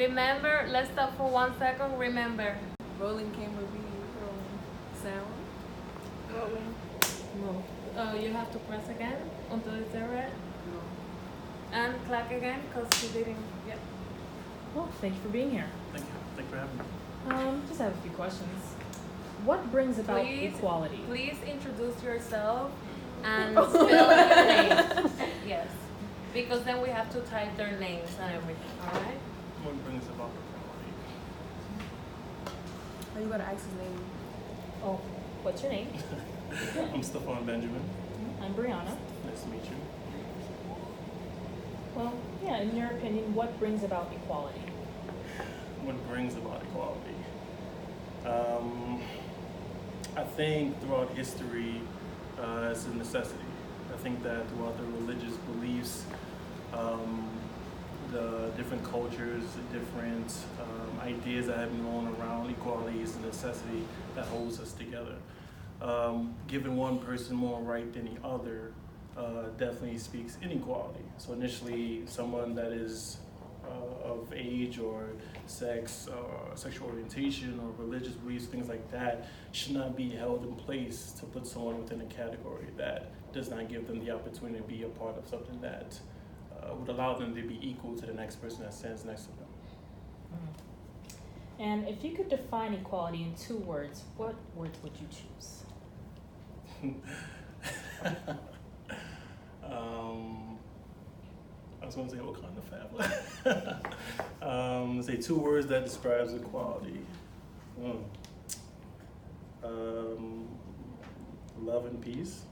Remember, let's stop for 1 second. Remember. Rolling camera B, rolling sound. Rolling. No. You have to press again until it's red. No. And clap again because you didn't. Yeah. Well, thank you for being here. Thank you. Thank you for having me. Just have a few questions. What brings about equality? Please introduce yourself and spell your name. Yes. Because then we have to type their names and everything, alright? What brings about equality? Oh, you gotta ask his name. Oh, what's your name? I'm Stefan Benjamin. I'm Brianna. Nice to meet you. Well, yeah, in your opinion, what brings about equality? What brings about equality? I think throughout history, it's a necessity. I think that throughout the religious beliefs, the different cultures, the different ideas that have been going around, equality is a necessity that holds us together. Giving one person more right than the other definitely speaks inequality. So initially, someone that is of age or sex or sexual orientation or religious beliefs, things like that, should not be held in place to put someone within a category that does not give them the opportunity to be a part of something that would allow them to be equal to the next person that stands next to them. And if you could define equality in 2 words, what words would you choose? I was going to say Wakanda family. Say 2 words that describes equality. Love and peace.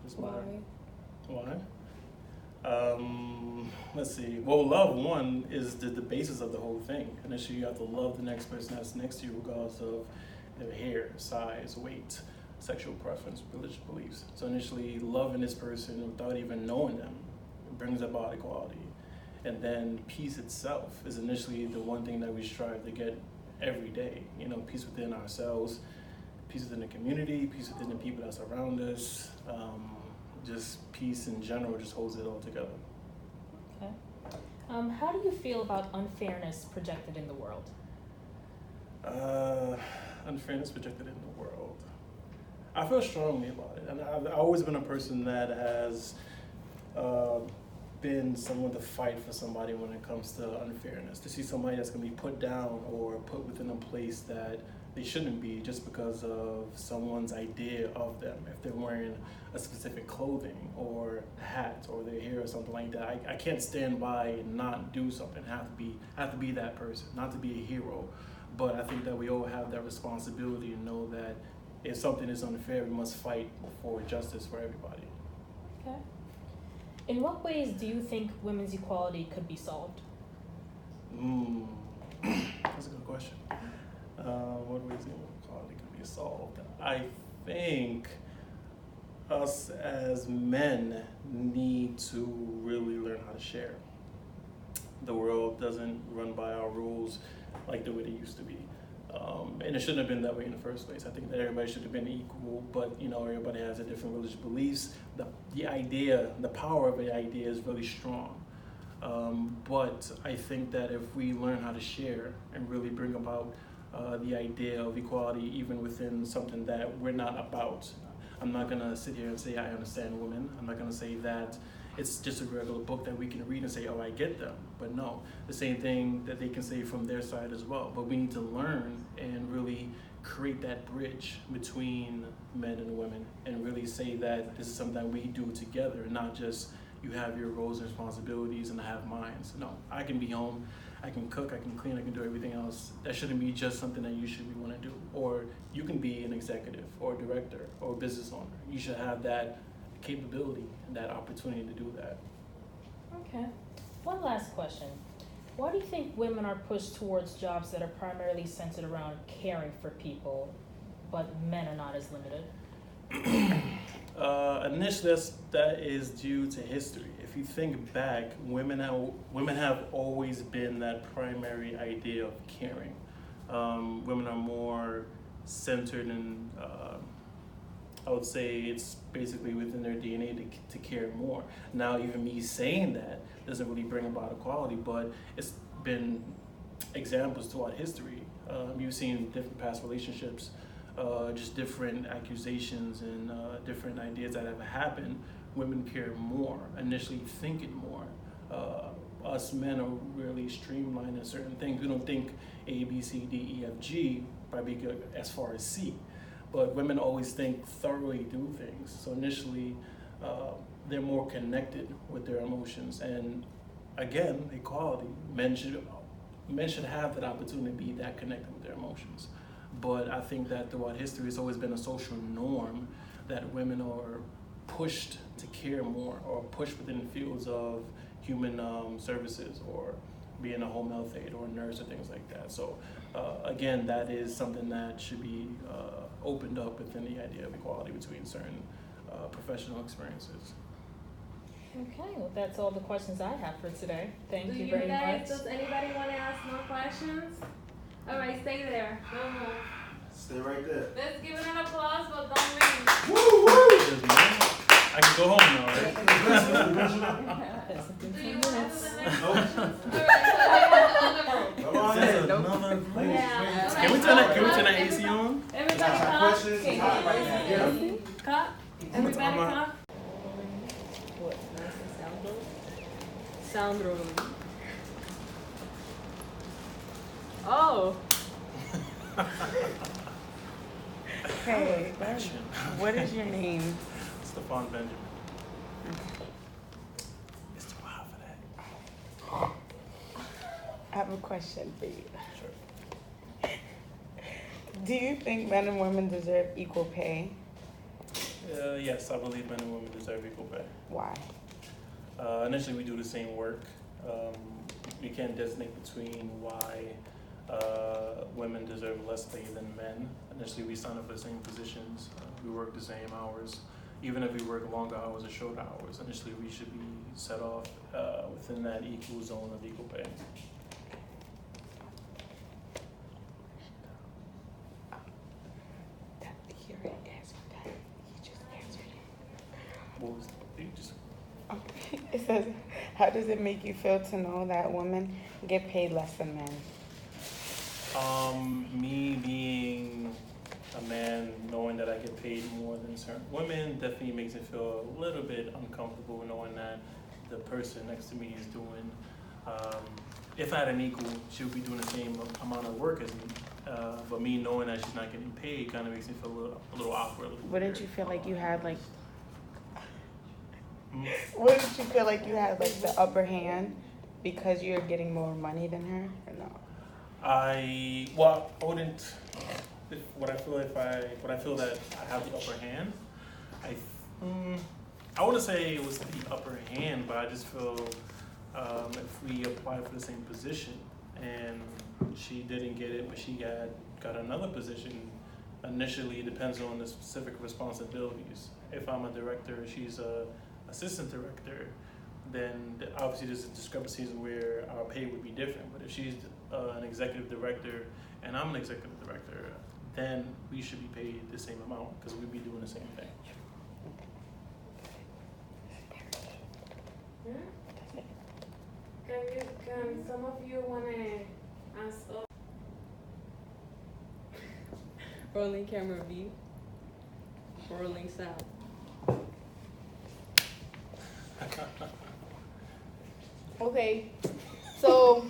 Just Why? Why? Let's see. Well, love, one, is the basis of the whole thing. Initially, you have to love the next person that's next to you, regardless of their hair, size, weight, sexual preference, religious beliefs. So initially, loving this person without even knowing them brings about equality. And then peace itself is initially the one thing that we strive to get every day. You know, peace within ourselves, peace within the community, peace within the people that surround us. Just peace in general just holds it all together. Okay. How do you feel about unfairness projected in the world? Unfairness projected in the world. I feel strongly about it. And I've always been a person that has been someone to fight for somebody when it comes to unfairness. To see somebody that's going to be put down or put within a place that they shouldn't be just because of someone's idea of them. If they're wearing a specific clothing or a hat or their hair or something like that, I can't stand by and not do something. I have to be that person, not to be a hero. But I think that we all have that responsibility to know that if something is unfair, we must fight for justice for everybody. Okay. In what ways do you think women's equality could be solved? That's a good question. What ways equality could be solved? I think us as men need to really learn how to share. The world doesn't run by our rules like the way they used to be. And it shouldn't have been that way in the first place. I think that everybody should have been equal, but you know, everybody has their different religious beliefs. The idea, the power of the idea is really strong. But I think that if we learn how to share and really bring about the idea of equality even within something that we're not about. I'm not gonna sit here and say I understand women. I'm not gonna say that it's just a regular book that we can read and say, oh, I get them. But no, the same thing that they can say from their side as well. But we need to learn and really create that bridge between men and women and really say that this is something that we do together, not just you have your roles and responsibilities and I have mine. So no, I can be home, I can cook, I can clean, I can do everything else. That shouldn't be just something that you should want to do. Or you can be an executive or a director or a business owner. You should have that capability and that opportunity to do that. Okay. One last question. Why do you think women are pushed towards jobs that are primarily centered around caring for people, but men are not as limited? Initially, that is due to history. If you think back, women have always been that primary idea of caring. Women are more centered in, I would say it's basically within their DNA to care more. Now, even me saying that doesn't really bring about equality, but it's been examples throughout history. You've seen different past relationships, just different accusations and different ideas that have happened. Women care more, initially thinking more. Us men are really streamlined in certain things. We don't think A, B, C, D, E, F, G, probably go as far as C. But women always think thoroughly do things. So initially, they're more connected with their emotions. And again, equality. Men should have that opportunity to be that connected with their emotions. But I think that throughout history, it's always been a social norm that women are pushed to care more, or pushed within fields of human services, or being a home health aide or a nurse or things like that. So again, that is something that should be opened up within the idea of equality between certain professional experiences. Okay, well, that's all the questions I have for today. Thank Do you you very guys, much. does anybody want to ask more questions? All right, stay there. Don't move. Stay right there. Let's give it an applause, but don't leave. Woo woo! I can go home now, right? That's in Do 10 you want to do minutes. the next Nope. one? All right, so let's Come on This in. is another place. Yeah. Can we turn that AC on? Everybody Got come. questions? Okay, Hot right now. Get 'em. Cut. Everybody I'm a- come. What? Sound room. Oh. Hey, Action. what is your name? Stefan Benjamin. It's too hot for that. I have a question for you. Sure. Do you think men and women deserve equal pay? Yes, I believe men and women deserve equal pay. Why? Initially, we do the same work. We can't designate between why women deserve less pay than men. Initially, we sign up for the same positions. We work the same hours. Even if we work longer hours or shorter hours, initially we should be set off within that equal zone of equal pay. You already answered that. You just answered it. What was you just? It says, how does it make you feel to know that women get paid less than men? Me being a man, knowing that I get paid more than certain women, definitely makes me feel a little bit uncomfortable knowing that the person next to me is doing, if I had an equal, she would be doing the same amount of work as me. But me knowing that she's not getting paid kind of makes me feel a little awkward. Wouldn't you feel like you had like, Mm. wouldn't you feel like you had like the upper hand because you're getting more money than her, or no? I wouldn't. What I feel that I have the upper hand. I wouldn't say it was the upper hand, but I just feel if we apply for the same position and she didn't get it, but she got another position. Initially, it depends on the specific responsibilities. If I'm a director, she's a assistant director, then obviously there's discrepancies where our pay would be different. But if she's an executive director and I'm an executive director, then we should be paid the same amount because we'd be doing the same thing. Can some of you want to ask us? Rolling camera B. Rolling sound. Okay, so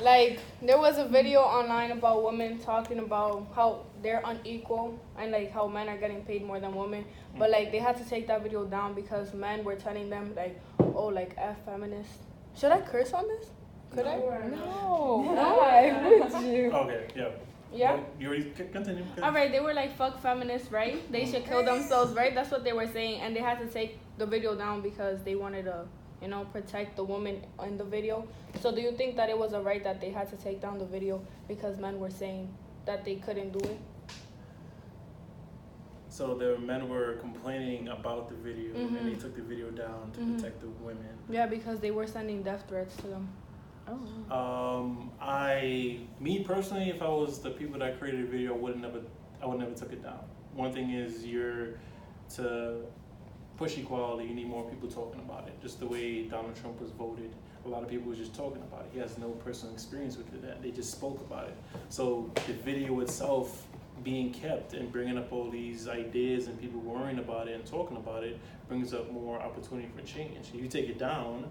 like there was a video online about women talking about how they're unequal and like how men are getting paid more than women, but like they had to take that video down because men were telling them like, oh, like F feminist. Should I curse on this? Could I? No. Why would you? Okay, yeah. Yeah. Well, you already continue. All right, they were like, fuck feminists, right? They should kill themselves, right? That's what they were saying, and they had to take the video down because they wanted to, you know, protect the woman in the video. So do you think that it was a right that they had to take down the video because men were saying that they couldn't do it? So the men were complaining about the video and they Mhm. took the video down to Mhm. protect the women. Yeah, because they were sending death threats to them. Me personally, if I was the people that created the video, I would never took it down. One thing is push equality, you need more people talking about it. Just the way Donald Trump was voted, a lot of people were just talking about it. He has no personal experience with it. They just spoke about it. So the video itself being kept and bringing up all these ideas and people worrying about it and talking about it brings up more opportunity for change. If you take it down,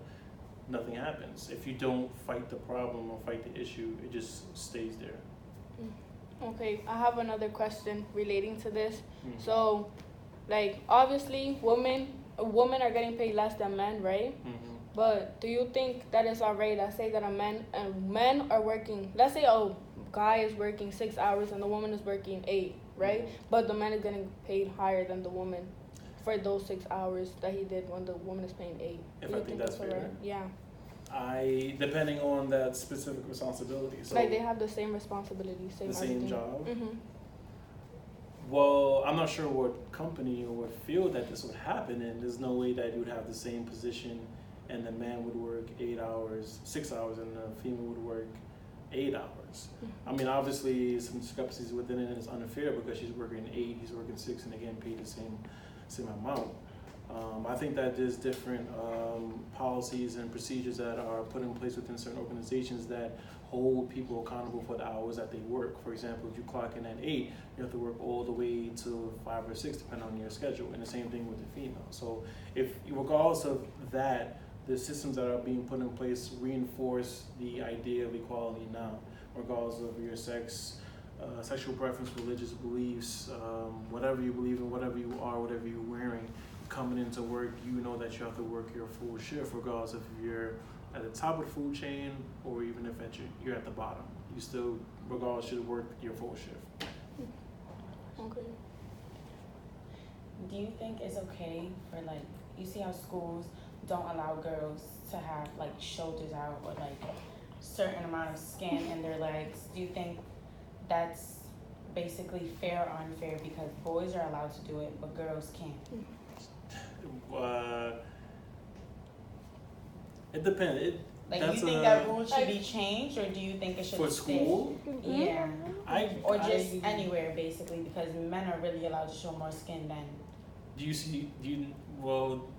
nothing happens. If you don't fight the problem or fight the issue, it just stays there. Okay, I have another question relating to this. Mhm. So, like, obviously, women are getting paid less than men, right? Mhm. But do you think that is alright? Let's say that men are working. Let's say a guy is working 6 hours and the woman is working 8, right? But the man is getting paid higher than the woman for those 6 hours that he did when the woman is paying 8. If Do I you think that's fair. alright? Yeah. Depending on that specific responsibility. So Like they have the same responsibilities, same the same everything. job. Mhm. Well, I'm not sure what company or what field that this would happen in. There's no way that you would have the same position and the man would work 8 hours, 6 hours, and the female would work 8 hours. I mean, obviously, some discrepancies within it is unfair because she's working 8, he's working 6, and again paid the same amount. I think that there's different policies and procedures that are put in place within certain organizations that hold people accountable for the hours that they work. For example, if you clock in at 8, you have to work all the way to 5 or 6, depending on your schedule, and the same thing with the female. So if, regardless of that, the systems that are being put in place reinforce the idea of equality now, regardless of your sex, sexual preference, religious beliefs, whatever you believe in, whatever you are, whatever you're wearing. Coming into work, you know that you have to work your full shift, regardless if you're at the top of the food chain or even if you're at the bottom. You still, regardless, should work your full shift. Okay. Do you think it's okay for, like, you see how schools don't allow girls to have, like, shoulders out or, like, certain amount of skin in their legs? Do you think that's basically fair or unfair because boys are allowed to do it but girls can't? It depends. Do you That's think that rule should be changed, or do you think it should for stay? school? Yeah. Or just I- anywhere, basically, because men are really allowed to show more skin than...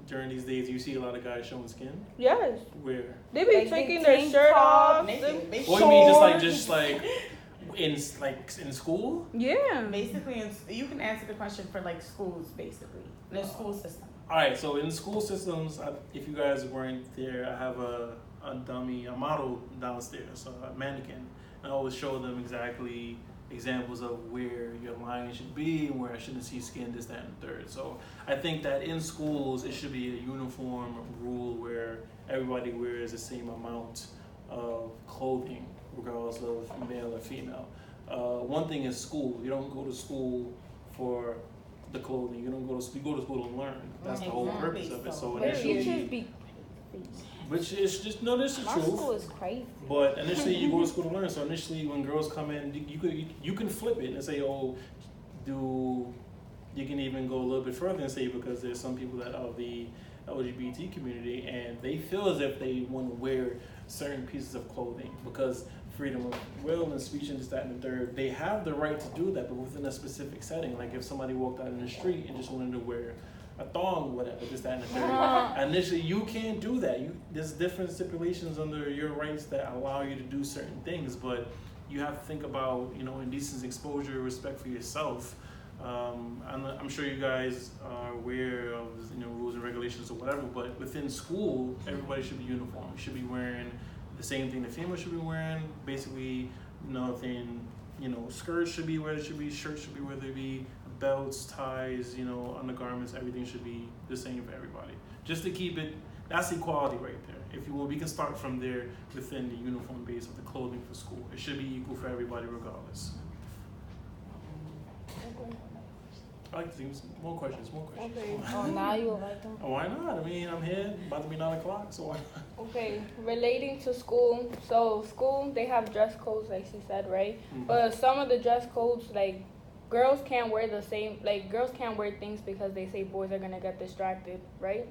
During these days, do you see a lot of guys showing skin? Yes. Where? They be Like, taking they their tank shirt top, off. naked, them- What do you mean, just like in school? Yeah. Basically, you can answer the question for, like, schools, basically. The school system. All right, so in school systems, if you guys weren't there, I have a model downstairs, a mannequin. I always show them exactly examples of where your line should be and where I shouldn't see skin, this, that, and the third. So I think that in schools, it should be a uniform rule where everybody wears the same amount of clothing, regardless of male or female. One thing is school. You don't go to school for the clothing. You go to school to learn. That's the whole purpose of it. So initially, which is just no, this is the My truth. school is crazy. But initially, you go to school to learn. So initially, when girls come in, you can flip it and say, oh, you can even go a little bit further and say, because there's some people that are of the LGBT community and they feel as if they want to wear certain pieces of clothing because freedom of will and speech and this, that, and the third, they have the right to do that, but within a specific setting. Like if somebody walked out in the street and just wanted to wear a thong, whatever, this, that, and the third. Initially, you can't do that. There's different stipulations under your rights that allow you to do certain things, but you have to think about, indecent exposure, respect for yourself. I'm sure you guys are aware of, rules and regulations or whatever, but within school, everybody should be uniform. You should be wearing the same thing the female should be wearing. Basically, nothing, skirts should be where they should be, shirts should be where they be, belts, ties, undergarments, everything should be the same for everybody. Just to keep it, that's equality right there. If you will, we can start from there within the uniform base of the clothing for school. It should be equal for everybody regardless. I like to see more questions. Okay. Oh, now you would like them? Oh, why not? I mean, I'm here, about to be 9 o'clock, so why not? Okay, relating to school, so school, they have dress codes, like she said, right? Mhm. But some of the dress codes, like, girls can't wear girls can't wear things because they say boys are gonna get distracted, right?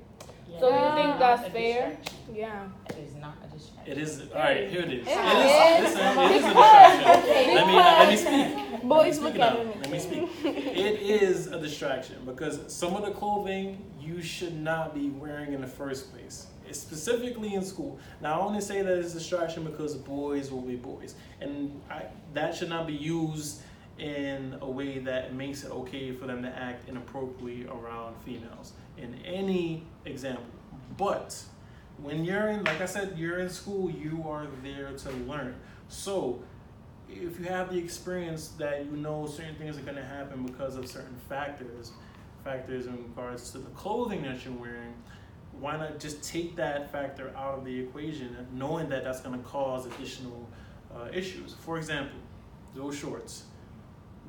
Yeah. So do you think Not that's a fair? distraction. Yeah. It is not a distraction. It is, all right, here it is. It It is a distraction. Okay, Let me speak. boys Speak look it out. at me. Let me speak. It is a distraction because some of the clothing you should not be wearing in the first place. It's specifically in school. Now, I only say that it's a distraction because boys will be boys. And that should not be used in a way that makes it okay for them to act inappropriately around females in any example. But when you're in, like I said, you're in school, you are there to learn. So if you have the experience that you know certain things are going to happen because of certain factors in regards to the clothing that you're wearing, why not just take that factor out of the equation, knowing that that's going to cause additional issues. For example, those shorts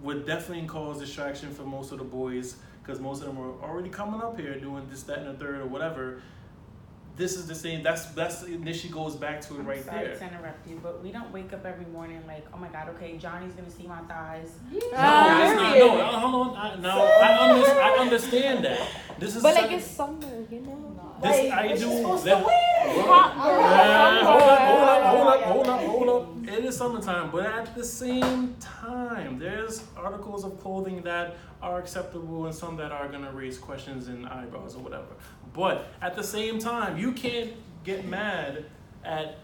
would definitely cause distraction for most of the boys because most of them are already coming up here doing this, that, and the third or whatever. This is the same. That's initially goes back to it right sorry there. to interrupt you, but we don't wake up every morning like, oh my God, okay, Johnny's gonna see my thighs. No, it's not. No, hold on. I understand that. This is. But like it's summer, you know. This I do. Hold up. It is summertime, but at the same time, there's articles of clothing that are acceptable and some that are gonna raise questions and eyebrows or whatever. But at the same time, you can't get mad at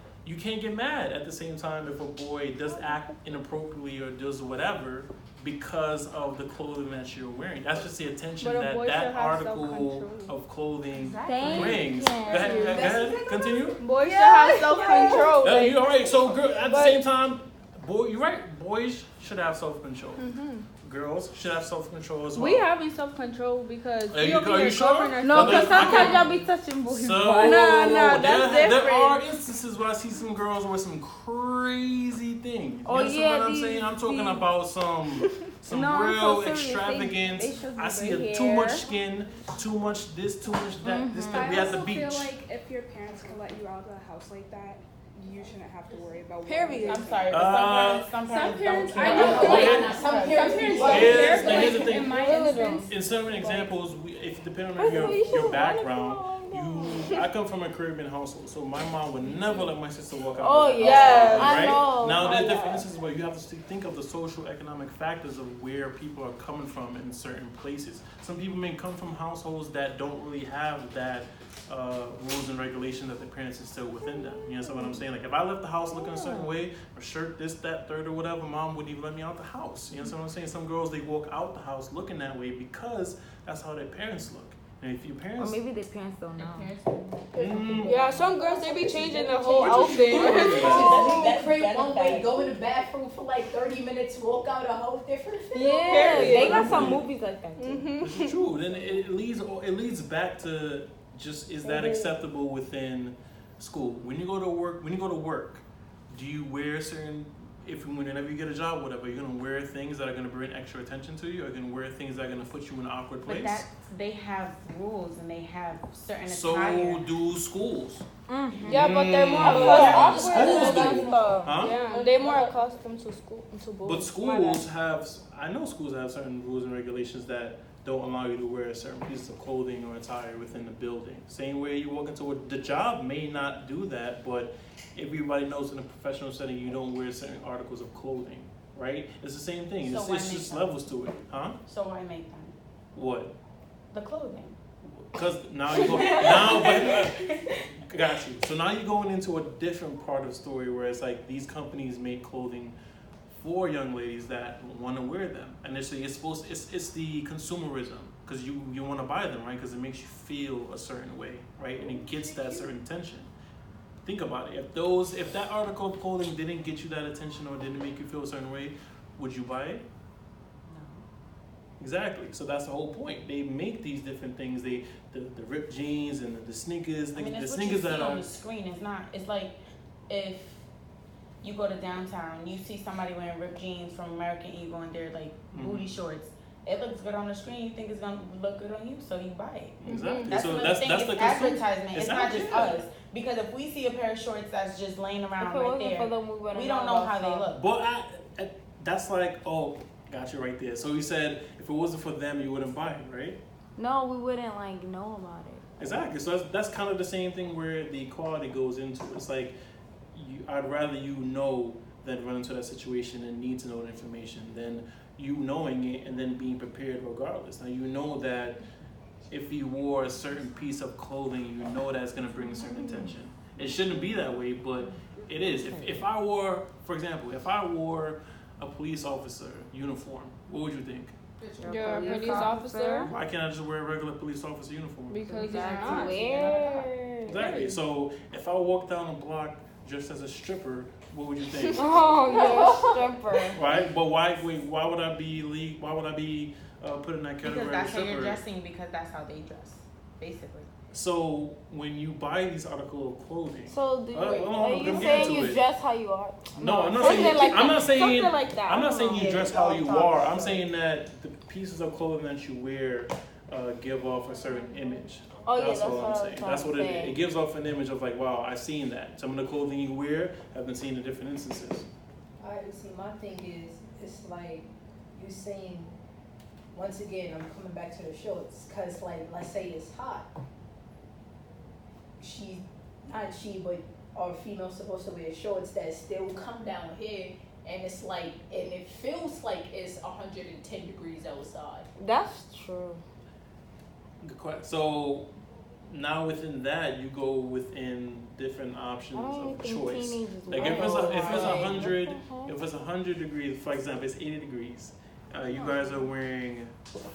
the same time if a boy does act inappropriately or does whatever because of the clothing that you're wearing. That's just the attention But a boy should that have article self-control. of clothing Thank brings. you. Go ahead, continue. Boys should have self-control. Yeah, like- you're right. So, girl, at the But- same time, you're right. Boys should have self-control. Girls should have self-control as well. We having self-control because Are we you- over are here you sure? covering our No, But because I sometimes can- y'all be touching boys' So, bodies. No, that's there different. are instances where I see some girls with some crazy things. Oh, You understand yeah, what I'm these- saying? I'm talking these- about some No, I'm real so serious. extravagant. They should be I see right too much here. skin, too much this, too much that, this, that. I We at the also beach. feel like if your parents can let you out of the house like that, you shouldn't have to worry about what Period. I'm sorry, but some parents parents- don't I care. know. Like, Some parents Here's the thing. in my Really instance, In certain examples, if depending I on feel you your should background, want I come from a Caribbean household, so my mom would never let my sister walk out. Oh, the house, yeah, right? I know. Now there's Oh, different yeah. instances where you have to think of the social economic factors of where people are coming from in certain places. Some people may come from households that don't really have that rules and regulations that their parents instill within them. You know what I'm saying? Like if I left the house looking a certain way, or shirt this, that, third, or whatever, mom wouldn't even let me out the house. You know what I'm saying? Some girls, they walk out the house looking that way because that's how their parents look. And if your Or parents, maybe their parents don't know. Yeah, some girls they be changing the whole outfit. That great one way, go in the bathroom for like 30 minutes, walk out a whole different thing. Yeah, Period. they got some movies like that too. Mm-hmm. it's true. Then it leads back to just, is that acceptable within school? When you go to work, do you wear certain, whenever you get a job, whatever, you're gonna wear things that are gonna bring extra attention to you, or you're gonna wear things that are gonna put you in an awkward place? But that they have rules and they have certain So attire. do schools. Yeah, but they're more Schools accustomed. do. Huh? Yeah, they're more accustomed to school to both. But schools I know schools have certain rules and regulations that don't allow you to wear a certain piece of clothing or attire within the building. Same way you walk into the job may not do that, but everybody knows in a professional setting you don't wear certain articles of clothing, right? It's the same thing. So why It's make just them? levels to it, huh? So why make them? What? The clothing. Because now got you. So now you're going into a different part of the story where it's like these companies make clothing for young ladies that want to wear them. Initially, it's the consumerism because you want to buy them, right? Because it makes you feel a certain way, right? And it gets that certain attention. Think about it. If that article of clothing didn't get you that attention or didn't make you feel a certain way, would you buy it? Exactly. So that's the whole point. They make these different things. The ripped jeans and the sneakers. I mean, The it's what you sneakers see that on are. the screen. It's not. It's like if you go to downtown, you see somebody wearing ripped jeans from American Eagle and they're like booty shorts. It looks good on the screen. You think it's gonna look good on you, so you buy it. Exactly. That's So the that's thing. the It's consumer. advertisement. It's not just Exactly. us. Because if we see a pair of shorts that's just laying around If it right wasn't there, for them, we wouldn't we don't know how they about look. But that's like, got you right there. So you said if it wasn't for them, you wouldn't buy it, right? No, we wouldn't like know about it. Exactly. So that's kind of the same thing where the equality goes into. It's like I'd rather you know than run into that situation and need to know the information than you knowing it and then being prepared regardless. Now you know that if you wore a certain piece of clothing, you know that's gonna bring a certain attention. It shouldn't be that way, but it is. If I wore, for example, if I wore a police officer uniform, what would you think? You're a police officer. Why can't I just wear a regular police officer uniform? Because That's you're not. weird. Exactly. So if I walk down the block dressed as a stripper, what would you think? Oh, you're a stripper. Right? But why would I be put in that category Because that's as how you're stripper? dressing, because that's how they dress, basically. So when you buy these articles of clothing, So are you I'm getting saying to you it. dress how you are? No, I'm not Something saying. like I'm that. not saying. Something like that. I'm not saying you dress how you are. I'm Right. saying that the pieces of clothing that you wear give off a certain image. Oh, yeah, that's that's what what I I'm was saying. trying That's to what say. it gives off an image of like, wow, I've seen that. Some of the clothing you wear have been seen in different instances. Alright, see, my thing is, it's like, you saying, once again, I'm coming back to the shorts, cause like, let's say it's hot. But our females supposed to wear shorts that still come down here, and it's like, and it feels like it's 110 degrees outside. That's true. Good question. So now within that, you go within different options I don't of think choice. teenagers Like wear if it's those. if it's Right. 100 What the heck? if it's 100 degrees, for example, it's 80 degrees. You guys are wearing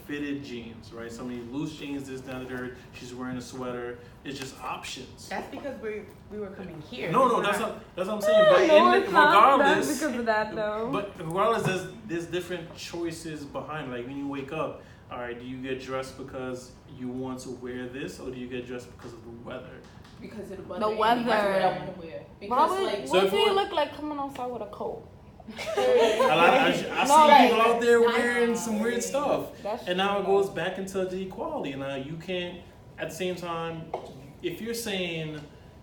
fitted jeans, right? So many loose jeans, this, down the dirt. She's wearing a sweater. It's just options. That's because we were coming here. No, that's what I'm saying. But No, in it's not. regardless, That's because of that, though. But regardless, there's different choices behind. Like when you wake up, all right, do you get dressed because you want to wear this, or do you get dressed because of the weather? Because of the The and weather. That's what I want to wear. Because like, So what if do we- you look like coming outside with a coat? I see right. people out there wearing some weird stuff. That's And now it true. goes back into the equality. Now you can't, at the same time, if you're saying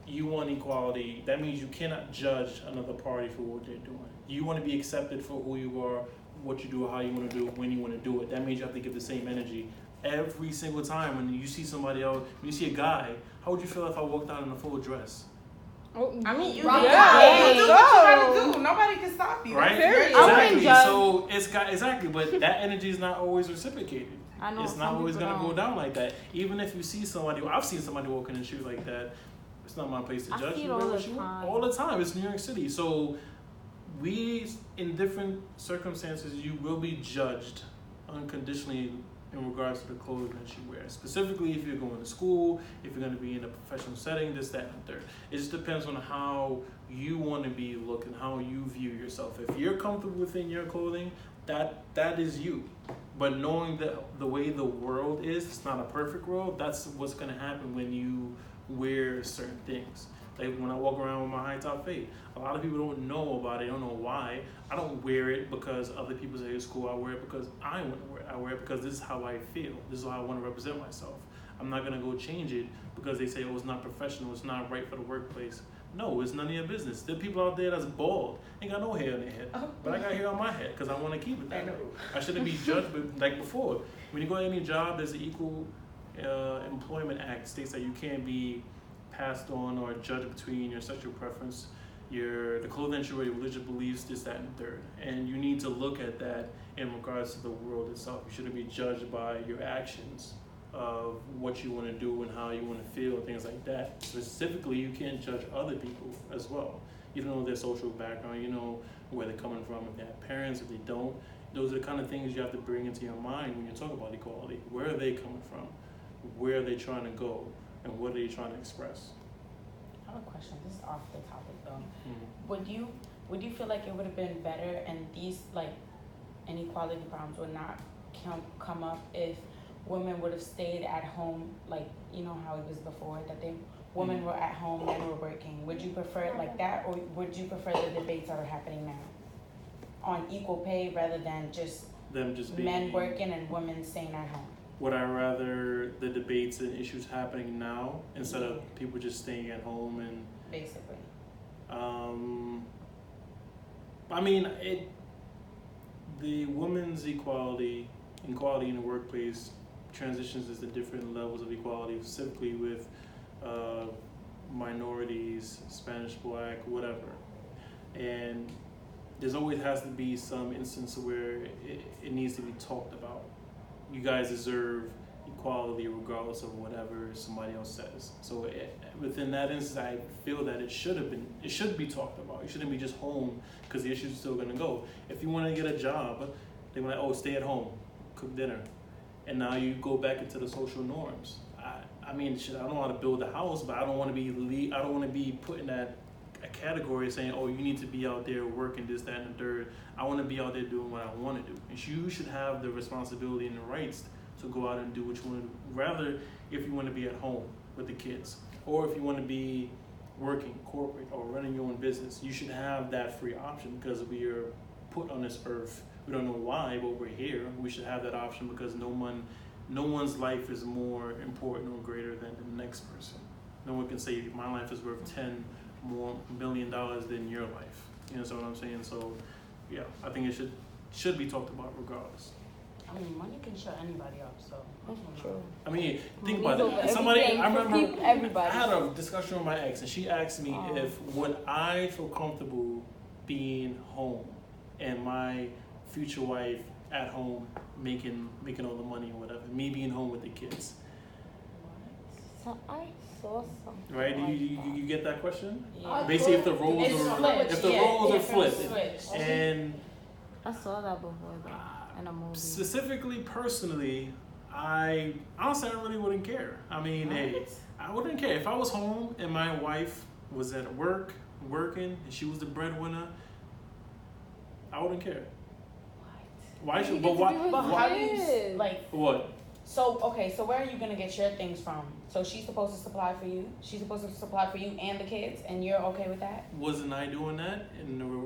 you want equality, that means you cannot judge another party for what they're doing. You want to be accepted for who you are, what you do, how you want to do it, when you want to do it. That means you have to give the same energy every single time. When you see somebody else, when you see a guy, how would you feel if I walked out in a full dress? I mean, you Right. do Yeah. you do what you gotta do. Nobody can stop you. Right? That's your Exactly. judge. So it's got exactly, but that energy is not always reciprocated. I know It's not some always people gonna go don't. down like that. Even if you see somebody, I've seen somebody walking in shoes like that. It's not my place to I judge. see it You all wear the what you want. time. All the time. It's New York City. So we, in different circumstances, you will be judged unconditionally in regards to the clothes that you wear. Specifically, if you're going to school, if you're going to be in a professional setting, this, that, and the third. It just depends on how you want to be looking, how you view yourself. If you're comfortable within your clothing, that is you. But knowing that the way the world is, it's not a perfect world. That's what's going to happen when you wear certain things. Like when I walk around with my high top fade, a lot of people don't know about it. Don't know why. I don't wear it because other people say it's cool. I wear it because I want to wear it. I wear it because this is how I feel. This is how I want to represent myself. I'm not gonna go change it because they say, oh, it's not professional. It's not right for the workplace. No, it's none of your business. There are people out there that's bald, ain't got no hair on their head, but I got hair on my head because I want to keep it that way. I shouldn't be judged, but like before, when you go to any job, there's the Equal Employment Act states that you can't be passed on or judged between your sexual preference, the clothing that you wear, your religious beliefs, this, that, and the third. And you need to look at that in regards to the world itself. You shouldn't be judged by your actions of what you want to do and how you want to feel and things like that. Specifically, you can't judge other people as well. You don't know their social background, you know where they're coming from, if they have parents, if they don't. Those are the kind of things you have to bring into your mind when you talk about equality. Where are they coming from? Where are they trying to go? And what are they trying to express? I have a question. This is off the topic though. Mm-hmm. Would you feel like it would have been better and these like inequality problems would not come up if women would have stayed at home, like you know how it was before that women were at home, men were working? Would you prefer it like that, or would you prefer the debates that are happening now on equal pay rather than just Them just being men working and women staying at home? Would I rather the debates and issues happening now instead of people just staying at home and Basically. I mean the women's equality in the workplace transitions into different levels of equality, specifically with minorities, Spanish, Black, whatever. And there's always has to be some instance where it needs to be talked about. You guys deserve equality regardless of whatever somebody else says. So within that instance, I feel that it should be talked about. You shouldn't be just home because the issue's still gonna go. If you want to get a job, they're like, oh, stay at home, cook dinner, and now you go back into the social norms. I mean, shit, I don't know how to build a house, but I don't want to be put in that a category saying, oh, you need to be out there working this, that, and the third. I want to be out there doing what I want to do. And you should have the responsibility and the rights to go out and do what you want to do. Rather, if you want to be at home with the kids, or if you want to be working corporate or running your own business, you should have that free option because we are put on this earth. We don't know why, but we're here. We should have that option because no one's life is more important or greater than the next person. No one can say my life is worth $10 million than your life. You know what I'm saying? So, yeah, I think it should be talked about regardless. I mean, money can shut anybody up, so. That's true. I mean, think Money's about over it. Somebody, everything I remember, for everybody. I had a discussion with my ex, and she asked me if would I feel comfortable being home and my future wife at home making all the money or whatever, me being home with the kids. So I saw something. Right? like You get that question? Yeah. Basically, if the roles It's are flipped, if the yeah, roles are different flipped, switch. and I saw that before though, in a movie. specifically, personally, I honestly I really wouldn't care. I mean, hey, I wouldn't care if I was home and my wife was at work working and she was the breadwinner. I wouldn't care. Why should? But why? But how do you, like, What? so, okay, so where are you gonna get your things from? So she's supposed to supply for you? She's supposed to supply for you and the kids, and you're okay with that? Wasn't I doing that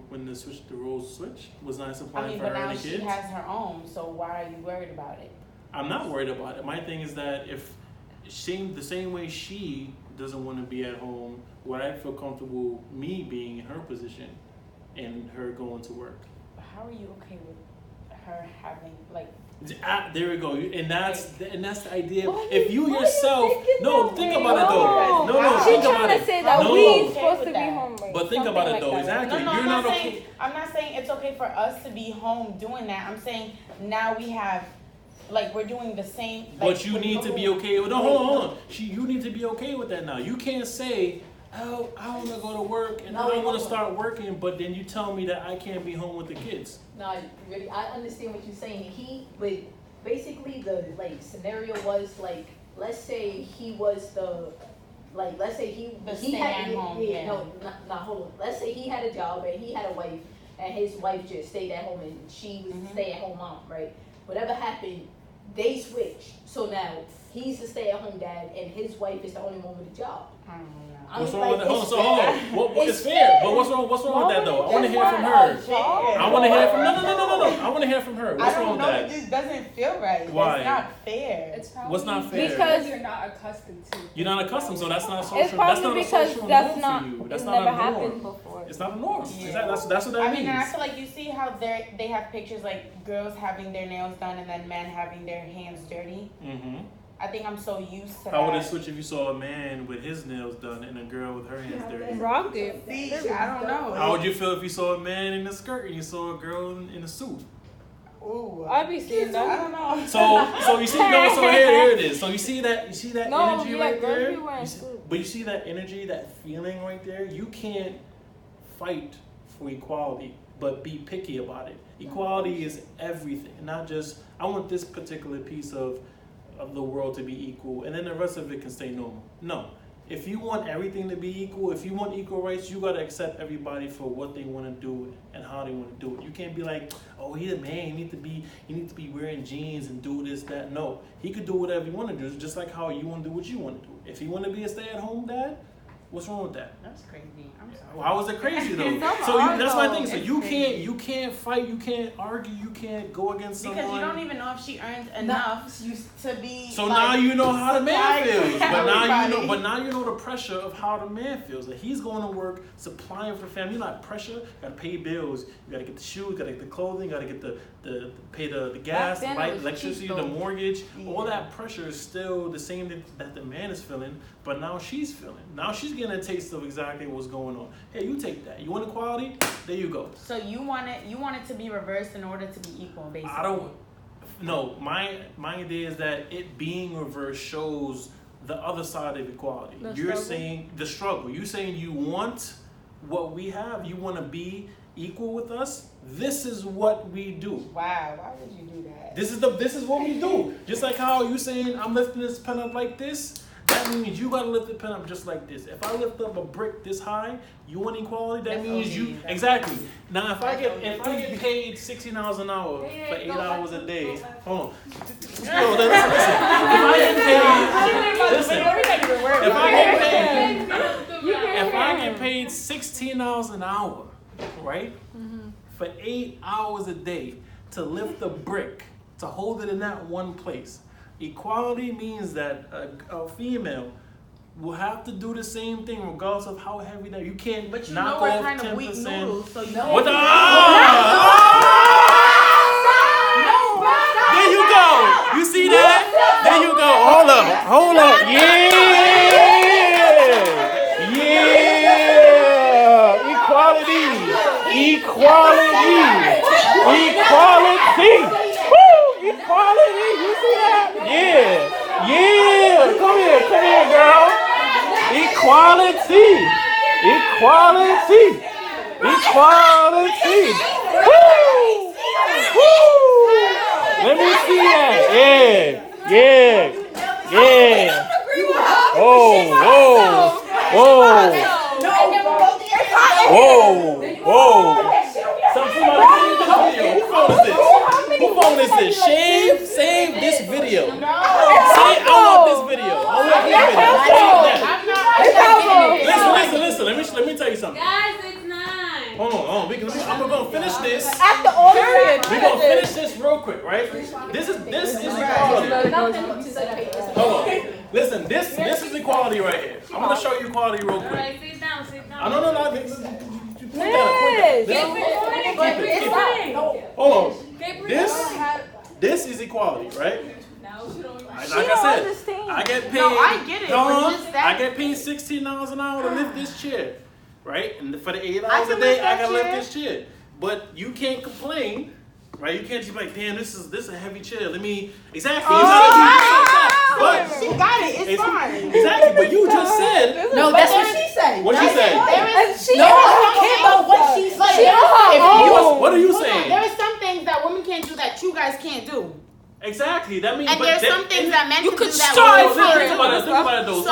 when the roles switched? Wasn't I I supplying mean, for but her now and the she kids? has her own, so why are you worried about it? I'm not worried about it. My thing is that if the same way she doesn't want to be at home, would I feel comfortable me being in her position and her going to work? How are you okay with her having, like, There we go, and that's the idea. Why If you why you yourself, thinking no, that think way? about it though. No, She think about trying to it. say that No. we Okay supposed with to be that. home. Right? But think Something about it like though. that. Exactly. No, You're I'm not okay. saying, I'm not saying it's okay for us to be home doing that. I'm saying now we have, like, we're doing the same. Like, But you need to be okay with. No, hold on. You need to be okay with that now. You can't say, "Oh, I want to go to work and I want to start working," but then you tell me that I can't be home with the kids. No, really, I understand what you're saying. But basically the scenario was like, let's say he was let's say he The he had stay-at-home, yeah. no, hold on. Let's say he had a job and he had a wife and his wife just stayed at home and she was the stay-at-home mom, right? Whatever happened, they switched. So now he's the stay-at-home dad and his wife is the only one with a job. I don't know. What's mean, wrong with that? it's Hold on. fair. What It's is fair? But what's wrong with that though? I want to hear from her. I want to hear from no. I want to hear from her. I What's wrong don't with know, that? it just doesn't feel right. Why? It's not fair. It's probably What's not fair? because you're not accustomed to. You're not accustomed, so that's not a social. It's That's not probably a because social that's norm not. for you. It's That's never not a happened norm. before. It's not a norm. Yeah. Exactly. That's what that I means. mean, and I feel like you see how they have pictures like girls having their nails done and then men having their hands dirty. Mm-hmm. I think I'm so used to How would it that. switch if you saw a man with his nails done and a girl with her hands dirty? Rocked it. See, I don't know. How would you feel if you saw a man in a skirt and you saw a girl in a suit? Ooh, I be seeing I that. don't know. So you see, no, so here it is. So you see that No, energy yeah, right girls there. be wearing You see- suits. but you see that energy, that feeling right there. You can't fight for equality, but be picky about it. Equality is everything, not just I want this particular piece of the world to be equal, and then the rest of it can stay normal. No. If you want everything to be equal, if you want equal rights, you gotta accept everybody for what they want to do and how they want to do it. You can't be like, oh, he's a man. You need to be wearing jeans and do this, that. No, he could do whatever he want to do, just like how you want to do what you want to do. If he want to be a stay-at-home dad, what's wrong with that? That's crazy. I'm sorry. How is it crazy though? It's So hard, that's my though. thing. So It's you can't fight, you can't argue, you can't go against someone. Because you don't even know if she earns enough to be. So like, now you know how the man supply feels. everybody. But now you know the pressure of how the man feels. Like he's going to work, supplying for the family. You know that pressure. You gotta pay bills. You gotta get the shoes. You gotta get the clothing. You gotta get the pay the gas, the then it light, was electricity, cheap, the though. mortgage. Yeah. All that pressure is still the same that the man is feeling. But now she's feeling. Now she's getting getting a taste of exactly what's going on. Hey, you take that. You want equality? There you go. So you want it to be reversed in order to be equal, basically. I don't. No, my idea is that it being reversed shows the other side of equality. You're saying the struggle. You're saying you want what we have. You want to be equal with us. This is what we do. Wow, why would you do that? This is what we do. Just like how you saying I'm lifting this pen up like this. That means you gotta lift the pen up just like this. If I lift up a brick this high, you want equality. That means you exactly. Now if I get paid $16 an hour for 8 hours a day, hold on. Yo, listen. If I get paid $16 an hour, right, for 8 hours a day to lift a brick, to hold it in that one place. Equality means that a female will have to do the same thing regardless of how heavy that you can't But you knock know we're off kind 10%. of weak noodles, so you What the? There you go. You see that? There you go. Hold up. Yeah. Equality. Equality, you see that? Yeah. Come here, girl. Equality. Woo. Let me see that. Yeah. Whoa. Who phone is this? Save this video. I want this video. Listen. Let me tell you something. Guys, it's 9. Hold on. I'm gonna finish this. After all period. We're gonna finish this real quick, right? This is equality. Hold on. Listen, this is equality right here. I'm gonna show you equality real quick. Alright, sit down. No. Hold on. This is equality, right? Like I said, I get paid. No, I get it. I get paid $16 an hour to lift this chair, right? And for the 8 hours a day, I gotta lift this chair. But you can't complain, right? You can't just be like, damn, this is a heavy chair. Let me exactly. But she got it. It's fine. Exactly. But you just said No, that's what she said. What she said? No, I don't care about what she said. What are you saying? There are some things that women can't do that you guys can't do. Exactly. That means. And there's some things that men can do that Think about it though. So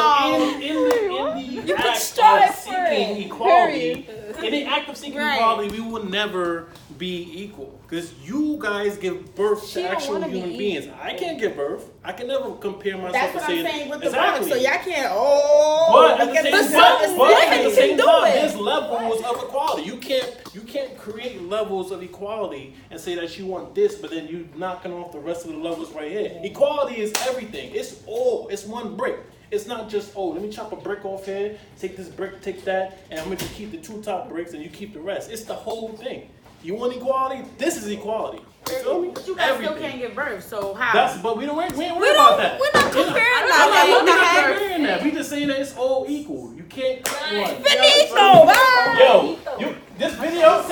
in the act of seeking equality, in the act of seeking equality, we will never be equal because you guys give birth to actual human beings. I can't give birth. I can never compare myself. That's what to I'm saying with the exactly. box. So y'all can't. But at the same time, there's levels of equality. You can't create levels of equality and say that you want this, but then you knocking off the rest of the levels right here. Equality is everything. It's one brick. It's not just, let me chop a brick off here, take this brick, take that, and I'm going to keep the 2 top bricks and you keep the rest. It's the whole thing. You want equality? This is equality. You feel me? But you guys still can't give birth, so how? But we ain't worried about that. We're not comparing We're not comparing that. We just saying that it's all equal. You can't cut one. Finito! Yo, this video